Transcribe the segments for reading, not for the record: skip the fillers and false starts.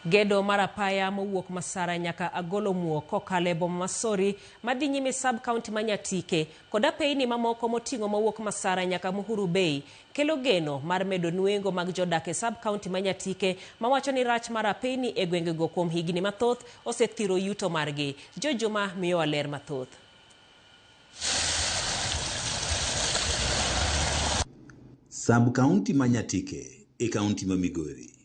Gedo marapaya mowuok Masara nyaka Agolo Muo kokale boma Masori madhi nyime sub-county Manyatike koda peini mamoko moting'o mowuok Masara nyaka Muhuru Bay kelo geno mar medo nuengo mag jodak e sub-county Manyatike mawacho ni rach mar peini e gwengego kuom higni mathoth osethiro yuto margi. Jojuma miyo ler mathoth. Sub-county Manyatike e county ma Migori.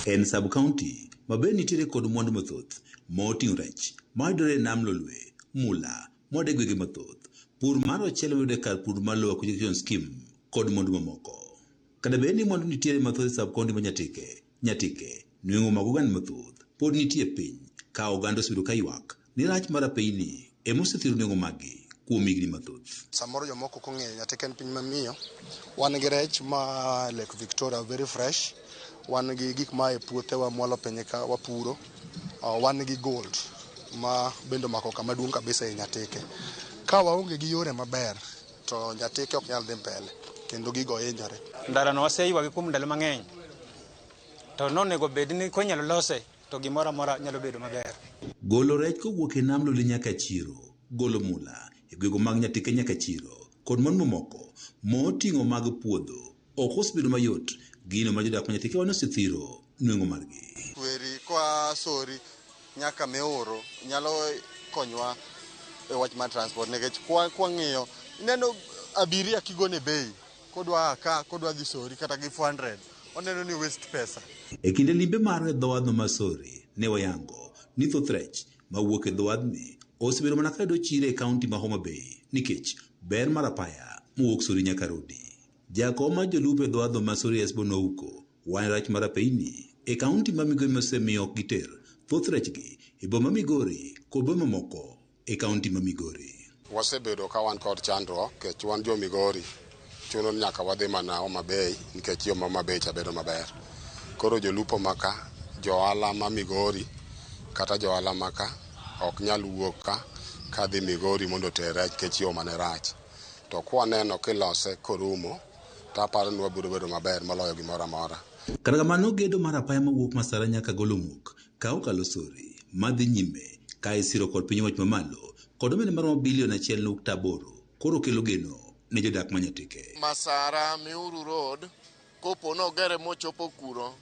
En sub-county mabe nitiere kod mwandu mathoth moting'o rech mayudore e nam Lolwe, Mula, mode gwenge mathoth, pur mar ochele yude kar pur mar Lower Acquisition Scheme kod mwandu mamoko. Kada bed ni mwandu nitiere mathoth e sub-county Manyatike, nueng'o mag oganda mathoth pod nitie piny ka oganda osebedo ka ywak ni rach mar peini emosethiro nueng'o maggi kuom higni mathoth. Samoro jomoko kong'eyo Nyatike en piny mamiyo, wan gi rech ma Lake Victoria very fresh, wan gi gik ma e puothewa mwalo penye ka wapuro, wan gi gold ma bendo mako kama duong' kabisa e Nyatike. Ka waonge gi yore maber to Nyatike ok nyal dhi mbele kendo gigo hinyore. Ndarano waseywa kuom ndalo mang'eny to nonego bed ni konyalo lose to gimoro amora nyalo bedo maber. Golo rech kowuok e nam Lolwe nyaka chiro, golo Mula e gwego mag Nyatike nyaka chiro kod mwandu mamoko moting'o mag puodho ok osebedo mayot. Gino ma jodak Manyatike osethiro nueng'o margi. Weri kwa Sori nyaka Meoro nyalo konywa e wach mar transport nikech kwa ng'iyo neno abiria kigone bei kodwa dhi Sori kata gi 400 oneno ni waste pesa. E kinde limbe mar dhowadno ma Sori ne wayango ni thoth rech mawuok e dhowadni osebedo mana ka yudo chiro e kaunti ma Homa Bay nikech ber mar apaya mowuok Sori nyaka Rodi. Jakom mar jolupo e dhowadno ma Sori Esbon Ouko wan rach mar peini e kaunti ma Migori mosemiyo ok giter thoth rechgi e boma Migori kod boma mamoko e kaunti ma Migori. Wasebedo ka wan kod chandruok nikech wan jo Migori chuno nyaka wadhi mana Homa Bay nikech yo ma Homa Bay bedo maber. Koro jolupo maka johala ma Migori kata johala maka ok nyal wuok ka dhi Migori mondo ter rech nikech yo mane rach. To kwa neno kilose korumo taparo ni wabiro bedo maber maloyo gimoro amora. Kata kamano gedo mar apaya mawuok Masara nyaka Agolo Muo ka okalo Sori madhi nyime ka isiro kod piny wach mamalo kod omenda mar bilion 1.8 koro kelo geno ne jodak Manyatike. Masara Miuru Road kopo no gere mochopo kuro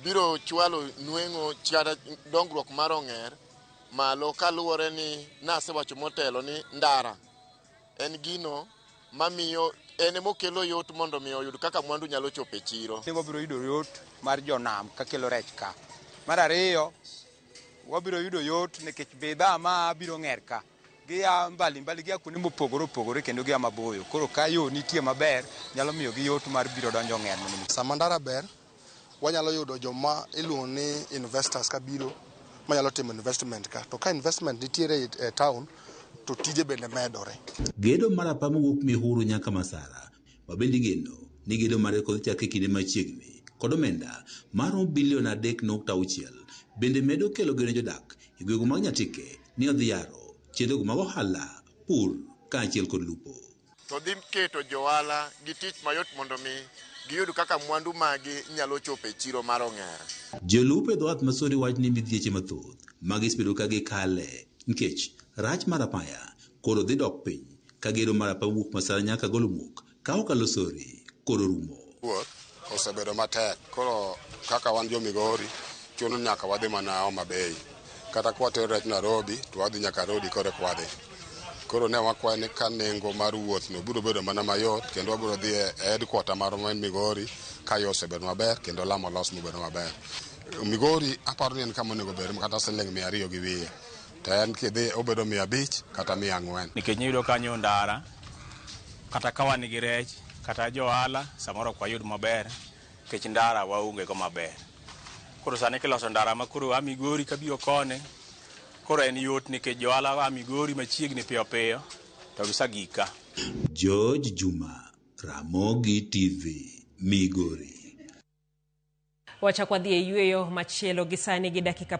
biro chwalo nueng'o chada dongruok mar ong'er malo kaluwore ni nasewacho motelo ni ndara en gino mamiyo ene mokelo yot mondo mi oyud kaka mwandu nyalo chopo e chiro. Wabiro yudo yot mar jonam ka kelo rech ka. Mar ariyo wabiro yudo yot nikech bidhaa ma biro ng'er ka gia mbali gia kuonde mopogore kendo gia maboyo. Koro ka yo nitie maber nyalo miyo gi yot mar biro donjo ng'er. Sama ndara ber wanyalo yudo joma iluongo ni investors ka biro manyalo timo investment ka. To ka investment nitiere e town to tije bende medore. Gedo mar apaya mowuok Mihuru nyaka Masara mabende geno ni gedo mare kod chake kinde machiegni kod omenda mar bilion 3.6 bende medo kelo geno jodak e gwego mag Nyatike ni odhi yaro chenrogo mag ohala, pur kaachiel kod lupo. To dhi keto johala gi tich mayot mondo mi giyud kaka mwandu magi nyalo chopo e chiro mar ong'er. Jolupo e dhowath ma Sori wach ni midhieche mathoth magisebedo ka gikale nikech rach mar apaya koro dhi dok piny ka gedo mar apaya wuok Masara nyaka Agolo Muo ka okalo Sori koro rumo. Osebedo matek koro kaka wan jo Migori chuno nyaka wadhi mana Homa Bay kata kwa ter rech Nairobi to wadhi nyaka Rodi kore kwadhi. Koro ne wakwayo ni ka nengo mar wuoth no biro bedo mana mayot kendo wabiro dhi e headquarter mar Migori ka yo osebedo maber kendo lamo los mobedo maber. Migori aparo ni en kama onego ber kata siling 200 gi wiye. To en kidhi obedo 500 kata 400. Nikech nyudo kanyo ndara kata ka wan gi rech kata johala samoro kwa yud maber nikech ndara waonge go maber. Koro sani kiloso ndara ma koro Migori kabiro kone koro en yot nikech johala wa Migori machiegni piyo to gisagika. George Juma, Ramogi TV, Migori. Wacha kwa dhie yueyo machielo gisani gi dakika